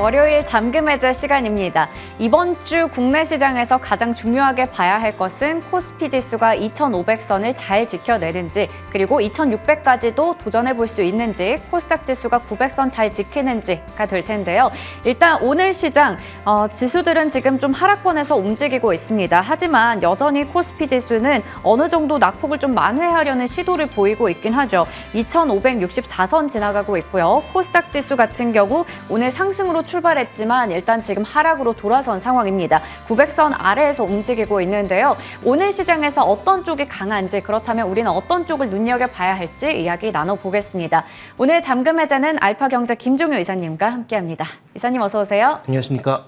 월요일 잠금 해제 시간입니다. 이번 주 국내 시장에서 가장 중요하게 봐야 할 것은 코스피 지수가 2,500선을 잘 지켜내는지, 그리고 2,600까지도 도전해 볼 수 있는지, 코스닥 지수가 900선 잘 지키는지가 될 텐데요. 일단 오늘 시장 지수들은 지금 좀 하락권에서 움직이고 있습니다. 하지만 여전히 코스피 지수는 어느 정도 낙폭을 좀 만회하려는 시도를 보이고 있긴 하죠. 2,564선 지나가고 있고요. 코스닥 지수 같은 경우 오늘 상승으로 출발했지만 일단 지금 하락으로 돌아선 상황입니다. 900선 아래에서 움직이고 있는데요. 오늘 시장에서 어떤 쪽이 강한지, 그렇다면 우리는 어떤 쪽을 눈여겨봐야 할지 이야기 나눠보겠습니다. 오늘 잠금 해제는 알파경제 김종효 이사님과 함께합니다. 이사님 어서 오세요. 안녕하십니까.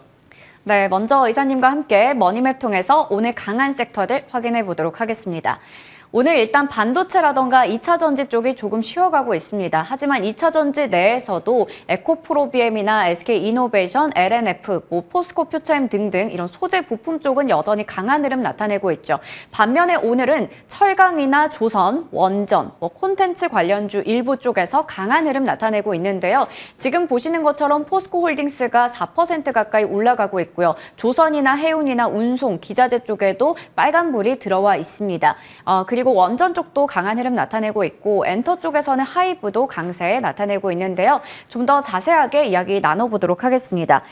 네, 먼저 이사님과 함께 머니맵 통해서 오늘 강한 섹터들 확인해 보도록 하겠습니다. 오늘 일단 반도체라던가 2차 전지 쪽이 조금 쉬어가고 있습니다. 하지만 2차 전지 내에서도 에코프로비엠이나 SK이노베이션, LNF, 포스코 퓨처엠 등등 이런 소재 부품 쪽은 여전히 강한 흐름 나타내고 있죠. 반면에 오늘은 철강이나 조선, 원전, 콘텐츠 관련주 일부 쪽에서 강한 흐름 나타내고 있는데요. 지금 보시는 것처럼 포스코홀딩스가 4% 가까이 올라가고 있고요. 조선이나 해운이나 운송, 기자재 쪽에도 빨간불이 들어와 있습니다. 그리고 원전 쪽도 강한 흐름 나타내고 있고 엔터 쪽에서는 하이브도 강세 나타내고 있는데요. 좀 더 자세하게 이야기 나눠보도록 하겠습니다.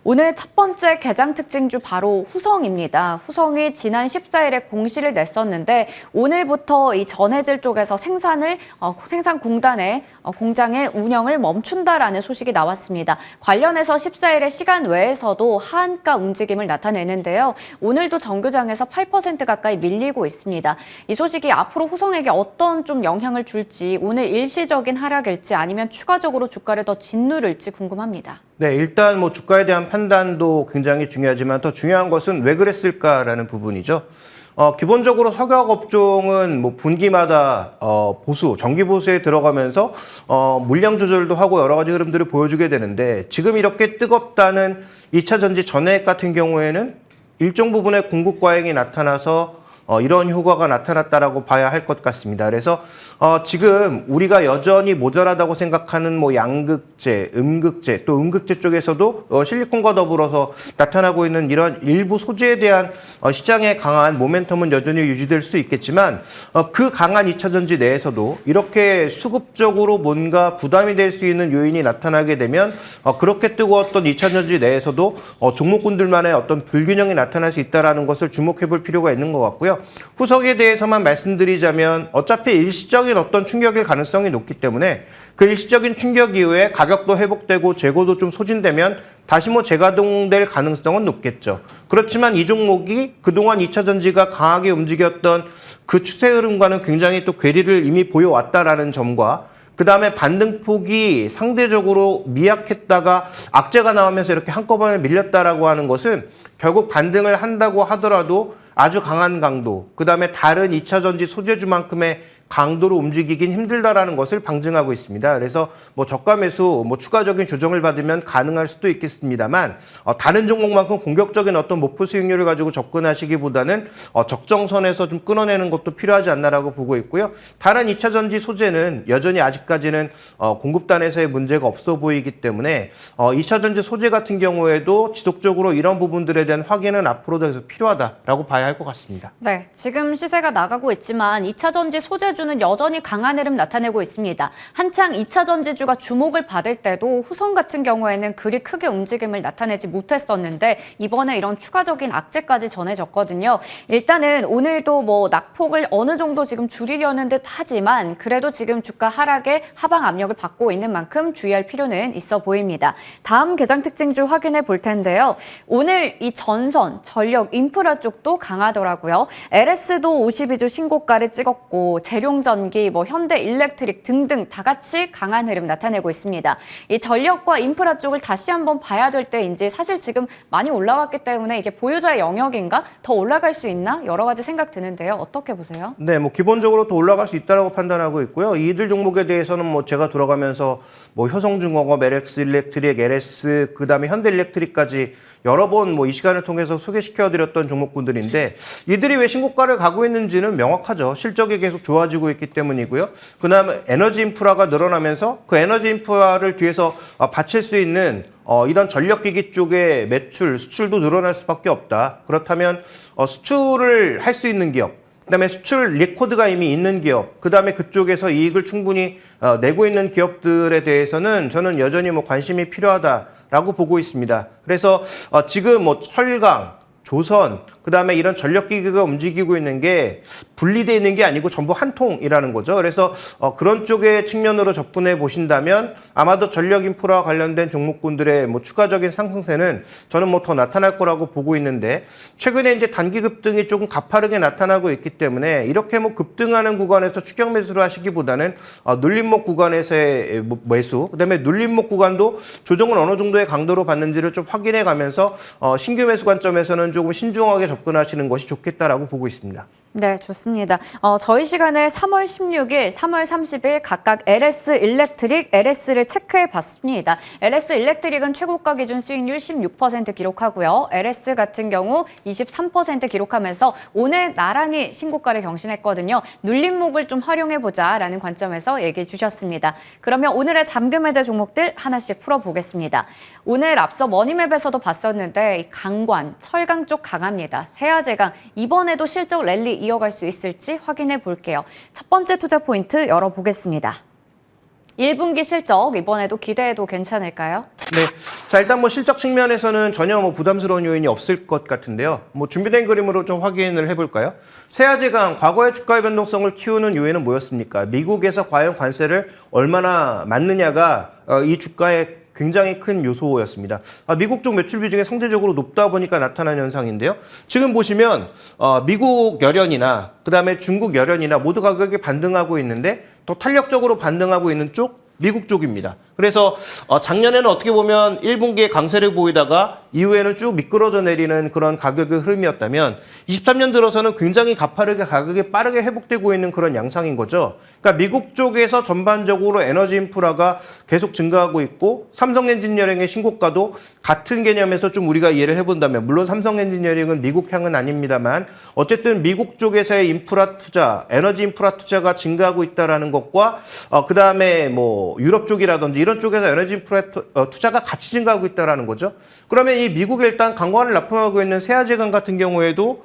오늘 첫 번째 개장 특징주 바로 후성입니다. 후성이 지난 14일에 공시를 냈었는데 오늘부터 이 전해질 쪽에서 생산 공단의 공장의 운영을 멈춘다라는 소식이 나왔습니다. 관련해서 14일에 시간 외에서도 하한가 움직임을 나타내는데요. 오늘도 정교장에서 8% 가까이 밀리고 있습니다. 이 소식이 앞으로 후성에게 어떤 좀 영향을 줄지, 오늘 일시적인 하락일지 아니면 추가적으로 주가를 더 짓누를지 궁금합니다. 네, 일단 주가에 대한 판단도 굉장히 중요하지만 더 중요한 것은 왜 그랬을까라는 부분이죠. 기본적으로 석유화학 업종은 분기마다 정기 보수에 들어가면서 물량 조절도 하고 여러 가지 흐름들을 보여주게 되는데, 지금 이렇게 뜨겁다는 2차 전지 전해액 같은 경우에는 일정 부분의 공급 과잉이 나타나서 이런 효과가 나타났다라고 봐야 할 것 같습니다. 그래서 지금 우리가 여전히 모자라다고 생각하는 양극재, 음극재, 또 음극재 쪽에서도 실리콘과 더불어서 나타나고 있는 이런 일부 소재에 대한 시장의 강한 모멘텀은 여전히 유지될 수 있겠지만, 그 강한 2차 전지 내에서도 이렇게 수급적으로 뭔가 부담이 될 수 있는 요인이 나타나게 되면 그렇게 뜨거웠던 2차 전지 내에서도 종목군들만의 어떤 불균형이 나타날 수 있다는 것을 주목해 볼 필요가 있는 것 같고요. 후석에 대해서만 말씀드리자면 어차피 일시적인 어떤 충격일 가능성이 높기 때문에 그 일시적인 충격 이후에 가격도 회복되고 재고도 좀 소진되면 다시 재가동될 가능성은 높겠죠. 그렇지만 이 종목이 그동안 2차 전지가 강하게 움직였던 그 추세 흐름과는 굉장히 또 괴리를 이미 보여왔다라는 점과, 그 다음에 반등폭이 상대적으로 미약했다가 악재가 나오면서 이렇게 한꺼번에 밀렸다라고 하는 것은 결국 반등을 한다고 하더라도 아주 강한 강도, 그 다음에 다른 2차 전지 소재주만큼의 강도로 움직이긴 힘들다라는 것을 방증하고 있습니다. 그래서 저가 매수, 추가적인 조정을 받으면 가능할 수도 있겠습니다만, 다른 종목만큼 공격적인 어떤 목표 수익률을 가지고 접근하시기보다는 적정선에서 좀 끊어내는 것도 필요하지 않나라고 보고 있고요. 다른 2차 전지 소재는 여전히 아직까지는 공급단에서의 문제가 없어 보이기 때문에 2차 전지 소재 같은 경우에도 지속적으로 이런 부분들에 대한 확인은 앞으로도 계속 필요하다라고 봐야 할 것 같습니다. 네, 지금 시세가 나가고 있지만 2차 전지 소재주는 여전히 강한 흐름 나타내고 있습니다. 한창 2차 전지주가 주목을 받을 때도 후성 같은 경우에는 그리 크게 움직임을 나타내지 못했었는데 이번에 이런 추가적인 악재까지 전해졌거든요. 일단은 오늘도 낙폭을 어느 정도 지금 줄이려는 듯 하지만 그래도 지금 주가 하락에 하방 압력을 받고 있는 만큼 주의할 필요는 있어 보입니다. 다음 개장 특징주 확인해 볼 텐데요. 오늘 이 전선, 전력, 인프라 쪽도 강하더라고요. LS도 52주 신고가를 찍었고 재룡전기, 현대일렉트릭 등등 다 같이 강한 흐름 나타내고 있습니다. 이 전력과 인프라 쪽을 다시 한번 봐야 될 때인지, 사실 지금 많이 올라왔기 때문에 이게 보유자의 영역인가? 더 올라갈 수 있나? 여러 가지 생각 드는데요. 어떻게 보세요? 네, 기본적으로 더 올라갈 수 있다고 판단하고 있고요. 이들 종목에 대해서는 제가 돌아가면서 효성중공업, LX 일렉트릭, LS, 그 다음에 현대일렉트릭까지 여러 번 이 시간을 통해서 소개시켜드렸던 종목군들인데, 이들이 왜 신고가를 가고 있는지는 명확하죠. 실적이 계속 좋아지고 있기 때문이고요. 그다음에 에너지 인프라가 늘어나면서 그 에너지 인프라를 뒤에서 받칠 수 있는 이런 전력기기 쪽의 매출, 수출도 늘어날 수밖에 없다. 그렇다면 수출을 할 수 있는 기업, 그다음에 수출 리코드가 이미 있는 기업, 그다음에 그쪽에서 이익을 충분히 내고 있는 기업들에 대해서는 저는 여전히 관심이 필요하다라고 보고 있습니다. 그래서 지금 철강, 조선, 그다음에 이런 전력기기가 움직이고 있는 게 분리되어 있는 게 아니고 전부 한 통이라는 거죠. 그래서 그런 쪽의 측면으로 접근해 보신다면 아마도 전력인프라와 관련된 종목군들의 추가적인 상승세는 저는 더 나타날 거라고 보고 있는데, 최근에 이제 단기 급등이 조금 가파르게 나타나고 있기 때문에 이렇게 급등하는 구간에서 추격 매수를 하시기보다는 눌림목 구간에서의 매수, 그다음에 눌림목 구간도 조정은 어느 정도의 강도로 받는지를 좀 확인해 가면서 신규 매수 관점에서는 조금 신중하게 접근하시는 것이 좋겠다라고 보고 있습니다. 네, 좋습니다. 저희 시간에 3월 16일, 3월 30일 각각 LS 일렉트릭, LS를 체크해 봤습니다. LS 일렉트릭은 최고가 기준 수익률 16% 기록하고요. LS 같은 경우 23% 기록하면서 오늘 나란히 신고가를 경신했거든요. 눌림목을 좀 활용해보자라는 관점에서 얘기해 주셨습니다. 그러면 오늘의 잠금 해제 종목들 하나씩 풀어보겠습니다. 오늘 앞서 머니맵에서도 봤었는데 이 강관, 철강 쪽 강합니다. 세아제강, 이번에도 실적 랠리 이어갈 수 있을지 확인해 볼게요. 첫 번째 투자 포인트 열어보겠습니다. 1분기 실적 이번에도 기대해도 괜찮을까요? 네, 자 일단 실적 측면에서는 전혀 부담스러운 요인이 없을 것 같은데요. 준비된 그림으로 좀 확인을 해볼까요? 세아제강 과거의 주가의 변동성을 키우는 요인은 뭐였습니까? 미국에서 과연 관세를 얼마나 맞느냐가 이 주가의 굉장히 큰 요소였습니다. 미국 쪽 매출 비중이 상대적으로 높다 보니까 나타난 현상인데요. 지금 보시면 미국 열연이나 그다음에 중국 열연이나 모두 가격이 반등하고 있는데 더 탄력적으로 반등하고 있는 쪽 미국 쪽입니다. 그래서 작년에는 어떻게 보면 1분기에 강세를 보이다가 이후에는 쭉 미끄러져 내리는 그런 가격의 흐름이었다면 23년 들어서는 굉장히 가파르게 가격이 빠르게 회복되고 있는 그런 양상인 거죠. 그러니까 미국 쪽에서 전반적으로 에너지 인프라가 계속 증가하고 있고 삼성 엔지니어링의 신고가도 같은 개념에서 좀 우리가 이해를 해본다면, 물론 삼성 엔지니어링은 미국향은 아닙니다만 어쨌든 미국 쪽에서의 인프라 투자, 에너지 인프라 투자가 증가하고 있다는 것과 그다음에 유럽 쪽이라든지 이런 쪽에서 에너지 인프라 투자가 같이 증가하고 있다는 거죠. 그러면 이 미국에 일단 강관을 납품하고 있는 세아제강 같은 경우에도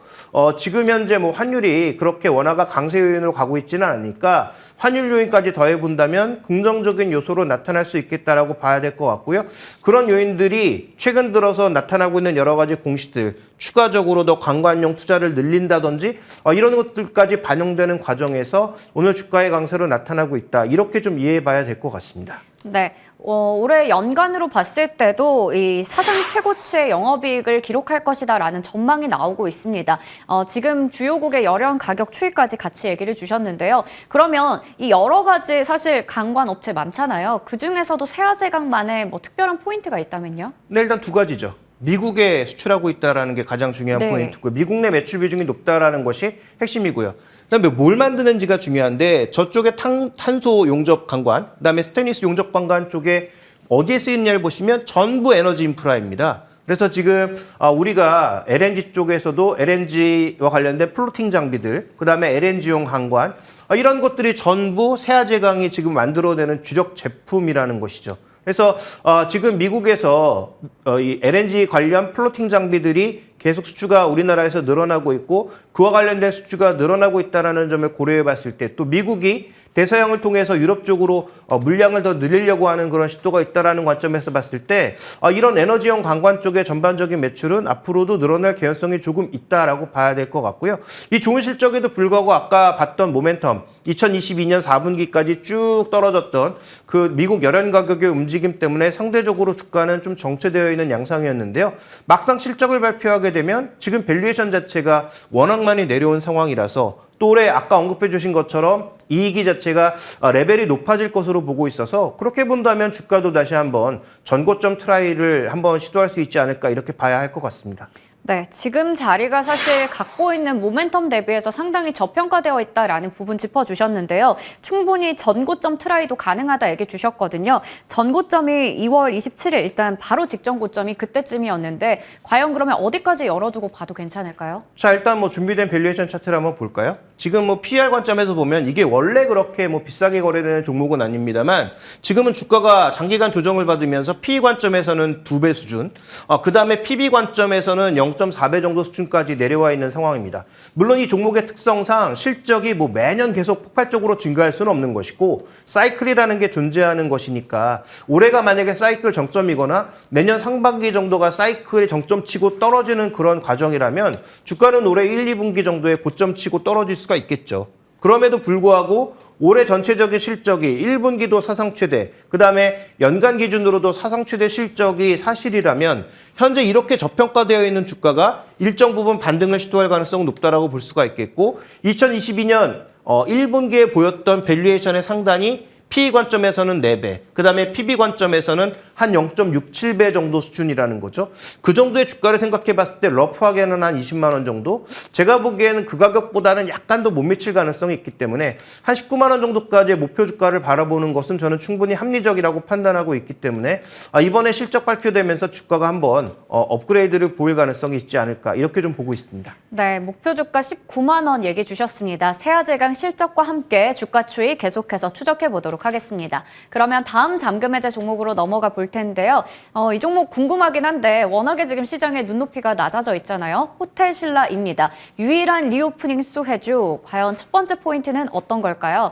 지금 현재 환율이 그렇게 원화가 강세 요인으로 가고 있지는 않으니까 환율 요인까지 더해본다면 긍정적인 요소로 나타날 수 있겠다라고 봐야 될 것 같고요. 그런 요인들이 최근 들어서 나타나고 있는 여러 가지 공시들, 추가적으로 더 관광용 투자를 늘린다든지 이런 것들까지 반영되는 과정에서 오늘 주가의 강세로 나타나고 있다. 이렇게 좀 이해해 봐야 될 것 같습니다. 네. 올해 연간으로 봤을 때도 이 사상 최고치의 영업이익을 기록할 것이다라는 전망이 나오고 있습니다. 지금 주요국의 열연 가격 추이까지 같이 얘기를 주셨는데요. 그러면 이 여러 가지 사실 강관 업체 많잖아요. 그중에서도 세아제강만의 특별한 포인트가 있다면요? 네, 일단 두 가지죠. 미국에 수출하고 있다는 게 가장 중요한 포인트고요. 미국 내 매출 비중이 높다라는 것이 핵심이고요. 그다음에 뭘 만드는지가 중요한데 저쪽에 탄소 용접 관관, 그다음에 스테인리스 용접 관관 쪽에 어디에 쓰이느냐를 보시면 전부 에너지 인프라입니다. 그래서 지금 우리가 LNG 쪽에서도 LNG와 관련된 플로팅 장비들, 그다음에 LNG용 관관 이런 것들이 전부 세아제강이 지금 만들어내는 주력 제품이라는 것이죠. 그래서 지금 미국에서 이 LNG 관련 플로팅 장비들이 계속 수주가 우리나라에서 늘어나고 있고 그와 관련된 수주가 늘어나고 있다는 점을 고려해 봤을 때 또 미국이 대서양을 통해서 유럽 쪽으로 물량을 더 늘리려고 하는 그런 시도가 있다는 관점에서 봤을 때 이런 에너지형 관관 쪽의 전반적인 매출은 앞으로도 늘어날 개연성이 조금 있다라고 봐야 될 것 같고요. 이 좋은 실적에도 불구하고 아까 봤던 모멘텀 2022년 4분기까지 쭉 떨어졌던 그 미국 열연 가격의 움직임 때문에 상대적으로 주가는 좀 정체되어 있는 양상이었는데요. 막상 실적을 발표하게 되면 지금 밸류에이션 자체가 워낙 많이 내려온 상황이라서 또 올해 아까 언급해 주신 것처럼 이익이 자체가 레벨이 높아질 것으로 보고 있어서 그렇게 본다면 주가도 다시 한번 전고점 트라이를 한번 시도할 수 있지 않을까 이렇게 봐야 할 것 같습니다. 네, 지금 자리가 사실 갖고 있는 모멘텀 대비해서 상당히 저평가되어 있다라는 부분 짚어주셨는데요. 충분히 전고점 트라이도 가능하다 얘기 주셨거든요. 전고점이 2월 27일 일단 바로 직전 고점이 그때쯤이었는데 과연 그러면 어디까지 열어두고 봐도 괜찮을까요? 자, 일단 준비된 밸류에이션 차트를 한번 볼까요? 지금 뭐 PER 관점에서 보면 이게 원래 그렇게 뭐 비싸게 거래되는 종목은 아닙니다만 지금은 주가가 장기간 조정을 받으면서 PE 관점에서는 2배 수준, 그 다음에 PB 관점에서는 0.4배 정도 수준까지 내려와 있는 상황입니다. 물론 이 종목의 특성상 실적이 뭐 매년 계속 폭발적으로 증가할 수는 없는 것이고 사이클이라는 게 존재하는 것이니까 올해가 만약에 사이클 정점이거나 내년 상반기 정도가 사이클의 정점치고 떨어지는 그런 과정이라면 주가는 올해 1, 2분기 정도에 고점치고 떨어질 수가 있겠죠. 그럼에도 불구하고 올해 전체적인 실적이 1분기도 사상 최대, 그 다음에 연간 기준으로도 사상 최대 실적이 사실이라면 현재 이렇게 저평가되어 있는 주가가 일정 부분 반등을 시도할 가능성은 높다라고 볼 수가 있겠고 2022년 1분기에 보였던 밸류에이션의 상단이 PE 관점에서는 4배, 그 다음에 PB 관점에서는 한 0.67배 정도 수준이라는 거죠. 그 정도의 주가를 생각해 봤을 때 러프하게는 한 20만 원 정도? 제가 보기에는 그 가격보다는 약간 더 못 미칠 가능성이 있기 때문에 한 19만 원 정도까지의 목표 주가를 바라보는 것은 저는 충분히 합리적이라고 판단하고 있기 때문에 이번에 실적 발표되면서 주가가 한번 업그레이드를 보일 가능성이 있지 않을까 이렇게 좀 보고 있습니다. 네, 목표 주가 19만 원 얘기 주셨습니다. 세아제강 실적과 함께 주가 추이 계속해서 추적해 보도록 하겠습니다. 그러면 다음 잠금 해제 종목으로 넘어가 볼 텐데요. 이 종목 궁금하긴 한데 워낙에 지금 시장의 눈높이가 낮아져 있잖아요. 호텔신라입니다. 유일한 리오프닝 수혜주. 과연 첫 번째 포인트는 어떤 걸까요?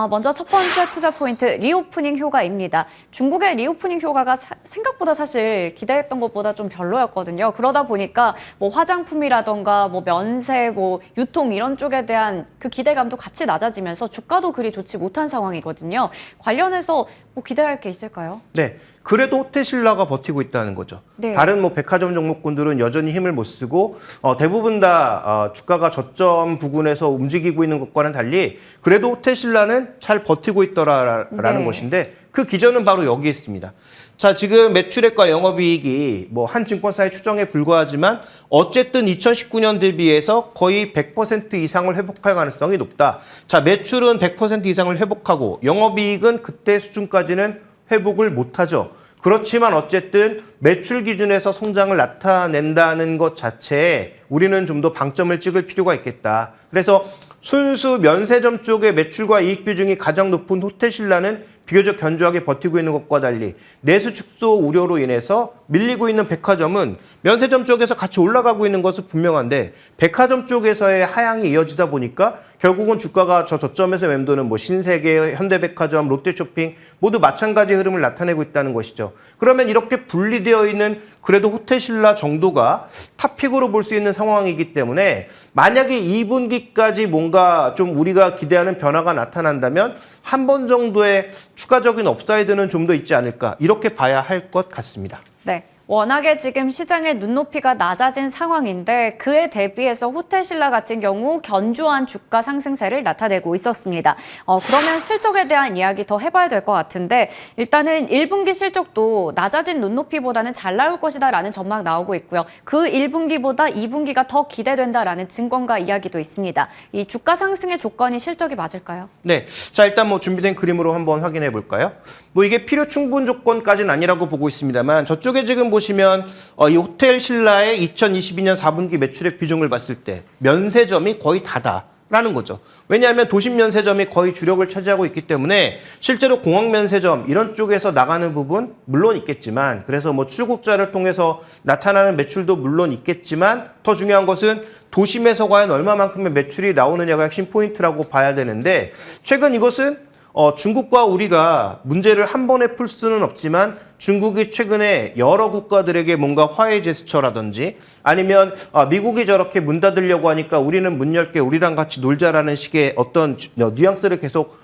먼저 첫 번째 투자 포인트, 리오프닝 효과입니다. 중국의 리오프닝 효과가 생각보다 사실 기대했던 것보다 좀 별로였거든요. 그러다 보니까 뭐 화장품이라던가 뭐 면세, 뭐 유통 이런 쪽에 대한 그 기대감도 같이 낮아지면서 주가도 그리 좋지 못한 상황이거든요. 관련해서 뭐 기대할 게 있을까요? 네. 그래도 호텔신라가 버티고 있다는 거죠. 네. 다른 뭐 백화점 종목군들은 여전히 힘을 못 쓰고 대부분 다 주가가 저점 부근에서 움직이고 있는 것과는 달리 그래도 호텔신라는 잘 버티고 있더라라는 네. 것인데 그 기전은 바로 여기에 있습니다. 자, 지금 매출액과 영업이익이 뭐 한 증권사의 추정에 불과하지만 어쨌든 2019년 대비해서 거의 100% 이상을 회복할 가능성이 높다. 자, 매출은 100% 이상을 회복하고 영업이익은 그때 수준까지는 회복을 못하죠. 그렇지만 어쨌든 매출 기준에서 성장을 나타낸다는 것 자체에 우리는 좀 더 방점을 찍을 필요가 있겠다. 그래서 순수 면세점 쪽의 매출과 이익 비중이 가장 높은 호텔신라는 비교적 견조하게 버티고 있는 것과 달리 내수 축소 우려로 인해서 밀리고 있는 백화점은 면세점 쪽에서 같이 올라가고 있는 것은 분명한데 백화점 쪽에서의 하향이 이어지다 보니까 결국은 주가가 저점에서 맴도는 뭐 신세계, 현대백화점, 롯데쇼핑 모두 마찬가지 흐름을 나타내고 있다는 것이죠. 그러면 이렇게 분리되어 있는 그래도 호텔신라 정도가 탑픽으로 볼 수 있는 상황이기 때문에 만약에 2분기까지 뭔가 좀 우리가 기대하는 변화가 나타난다면 한 번 정도의 추가적인 업사이드는 좀 더 있지 않을까 이렇게 봐야 할 것 같습니다. 네. 워낙에 지금 시장의 눈높이가 낮아진 상황인데 그에 대비해서 호텔신라 같은 경우 견조한 주가 상승세를 나타내고 있었습니다. 그러면 실적에 대한 이야기 더 해봐야 될 것 같은데 일단은 1분기 실적도 낮아진 눈높이보다는 잘 나올 것이다라는 전망 나오고 있고요. 그 1분기보다 2분기가 더 기대된다라는 증권가 이야기도 있습니다. 이 주가 상승의 조건이 실적이 맞을까요? 네, 자 일단 뭐 준비된 그림으로 한번 확인해 볼까요? 뭐 이게 필요 충분 조건까지는 아니라고 보고 있습니다만 저쪽에 지금 보시면 이 호텔신라의 2022년 4분기 매출액 비중을 봤을 때 면세점이 거의 다다라는 거죠. 왜냐하면 도심 면세점이 거의 주력을 차지하고 있기 때문에 실제로 공항 면세점 이런 쪽에서 나가는 부분 물론 있겠지만 그래서 뭐 출국자를 통해서 나타나는 매출도 물론 있겠지만 더 중요한 것은 도심에서 과연 얼마만큼의 매출이 나오느냐가 핵심 포인트라고 봐야 되는데 최근 이것은 중국과 우리가 문제를 한 번에 풀 수는 없지만 중국이 최근에 여러 국가들에게 뭔가 화해 제스처라든지 아니면 미국이 저렇게 문 닫으려고 하니까 우리는 문 열게 우리랑 같이 놀자라는 식의 어떤 뉘앙스를 계속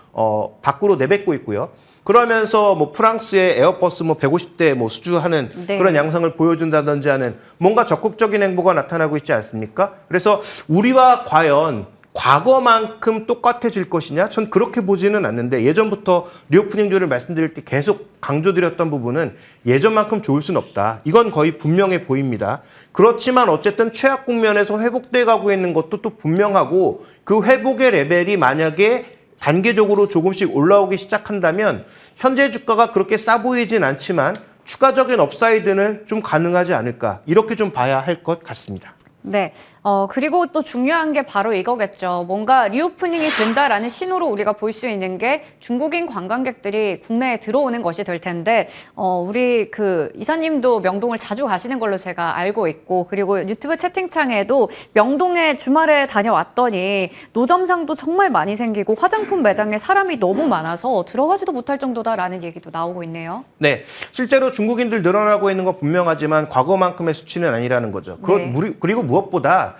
밖으로 내뱉고 있고요. 그러면서 뭐 프랑스의 에어버스 뭐 150대 뭐 수주하는 네. 그런 양상을 보여준다든지 하는 뭔가 적극적인 행보가 나타나고 있지 않습니까? 그래서 우리와 과연 과거만큼 똑같아질 것이냐? 전 그렇게 보지는 않는데 예전부터 리오프닝주를 말씀드릴 때 계속 강조드렸던 부분은 예전만큼 좋을 순 없다. 이건 거의 분명해 보입니다. 그렇지만 어쨌든 최악 국면에서 회복돼 가고 있는 것도 또 분명하고 그 회복의 레벨이 만약에 단계적으로 조금씩 올라오기 시작한다면 현재 주가가 그렇게 싸 보이진 않지만 추가적인 업사이드는 좀 가능하지 않을까 이렇게 좀 봐야 할 것 같습니다. 네. 그리고 또 중요한 게 바로 이거겠죠. 뭔가 리오프닝이 된다라는 신호로 우리가 볼 수 있는 게 중국인 관광객들이 국내에 들어오는 것이 될 텐데, 우리 그 이사님도 명동을 자주 가시는 걸로 제가 알고 있고, 그리고 유튜브 채팅창에도 명동에 주말에 다녀왔더니 노점상도 정말 많이 생기고 화장품 매장에 사람이 너무 많아서 들어가지도 못할 정도다라는 얘기도 나오고 있네요. 네, 실제로 중국인들 늘어나고 있는 건 분명하지만 과거만큼의 수치는 아니라는 거죠. 네. 그리고 무엇보다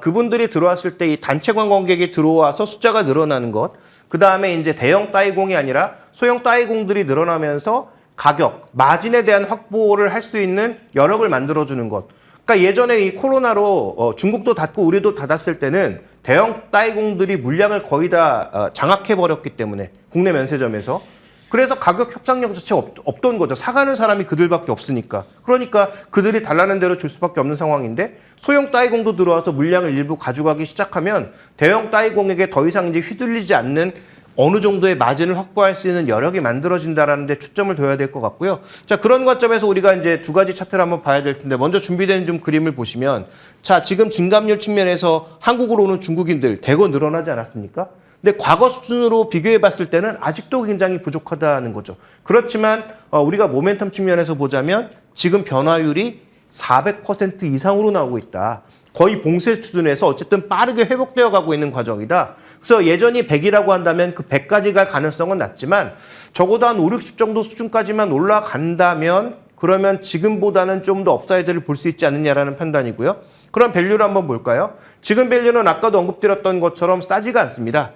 그분들이 들어왔을 때 이 단체 관광객이 들어와서 숫자가 늘어나는 것, 그 다음에 이제 대형 따이공이 아니라 소형 따이공들이 늘어나면서 가격, 마진에 대한 확보를 할 수 있는 여력을 만들어주는 것. 그러니까 예전에 이 코로나로 중국도 닫고 우리도 닫았을 때는 대형 따이공들이 물량을 거의 다 장악해버렸기 때문에 국내 면세점에서 그래서 가격 협상력 자체가 없던 거죠. 사가는 사람이 그들밖에 없으니까. 그러니까 그들이 달라는 대로 줄 수밖에 없는 상황인데 소형 따이공도 들어와서 물량을 일부 가져가기 시작하면 대형 따이공에게 더 이상 이제 휘둘리지 않는 어느 정도의 마진을 확보할 수 있는 여력이 만들어진다라는 데 초점을 둬야 될 것 같고요. 자, 그런 관점에서 우리가 이제 두 가지 차트를 한번 봐야 될 텐데 먼저 준비된 좀 그림을 보시면 자, 지금 증감률 측면에서 한국으로 오는 중국인들 대거 늘어나지 않았습니까? 근데 과거 수준으로 비교해 봤을 때는 아직도 굉장히 부족하다는 거죠. 그렇지만 우리가 모멘텀 측면에서 보자면 지금 변화율이 400% 이상으로 나오고 있다. 거의 봉쇄 수준에서 어쨌든 빠르게 회복되어 가고 있는 과정이다. 그래서 예전이 100이라고 한다면 그 100까지 갈 가능성은 낮지만 적어도 한 5, 60 정도 수준까지만 올라간다면 그러면 지금보다는 좀 더 업사이드를 볼 수 있지 않느냐라는 판단이고요. 그럼 밸류를 한번 볼까요? 지금 밸류는 아까도 언급드렸던 것처럼 싸지가 않습니다.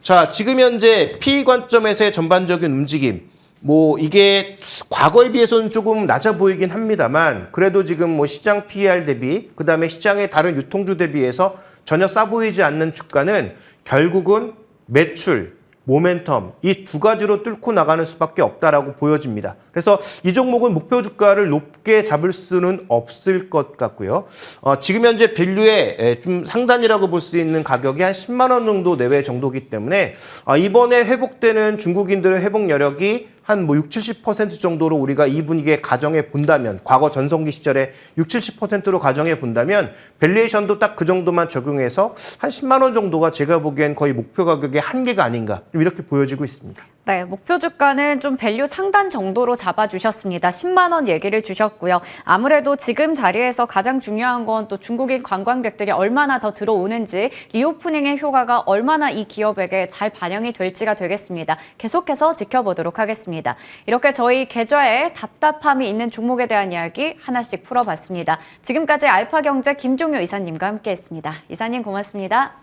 자, 지금 현재 PE 관점에서의 전반적인 움직임. 뭐 이게 과거에 비해서는 조금 낮아 보이긴 합니다만 그래도 지금 뭐 시장 PER 대비 그다음에 시장의 다른 유통주 대비해서 전혀 싸 보이지 않는 주가는 결국은 매출, 모멘텀 이 두 가지로 뚫고 나가는 수밖에 없다라고 보여집니다. 그래서 이 종목은 목표 주가를 높게 잡을 수는 없을 것 같고요. 지금 현재 밸류의 좀 상단이라고 볼 수 있는 가격이 한 10만 원 정도 내외 정도이기 때문에 이번에 회복되는 중국인들의 회복 여력이 한 뭐 60, 70% 정도로 우리가 이 분위기에 가정해 본다면 과거 전성기 시절에 60, 70%로 가정해 본다면 밸류에이션도 딱 그 정도만 적용해서 한 10만 원 정도가 제가 보기엔 거의 목표 가격의 한계가 아닌가 이렇게 보여지고 있습니다. 네, 목표 주가는 좀 밸류 상단 정도로 잡아주셨습니다. 10만 원 얘기를 주셨고요. 아무래도 지금 자리에서 가장 중요한 건 또 중국인 관광객들이 얼마나 더 들어오는지 리오프닝의 효과가 얼마나 이 기업에게 잘 반영이 될지가 되겠습니다. 계속해서 지켜보도록 하겠습니다. 이렇게 저희 계좌에 답답함이 있는 종목에 대한 이야기 하나씩 풀어봤습니다. 지금까지 알파경제 김종효 이사님과 함께했습니다. 이사님 고맙습니다.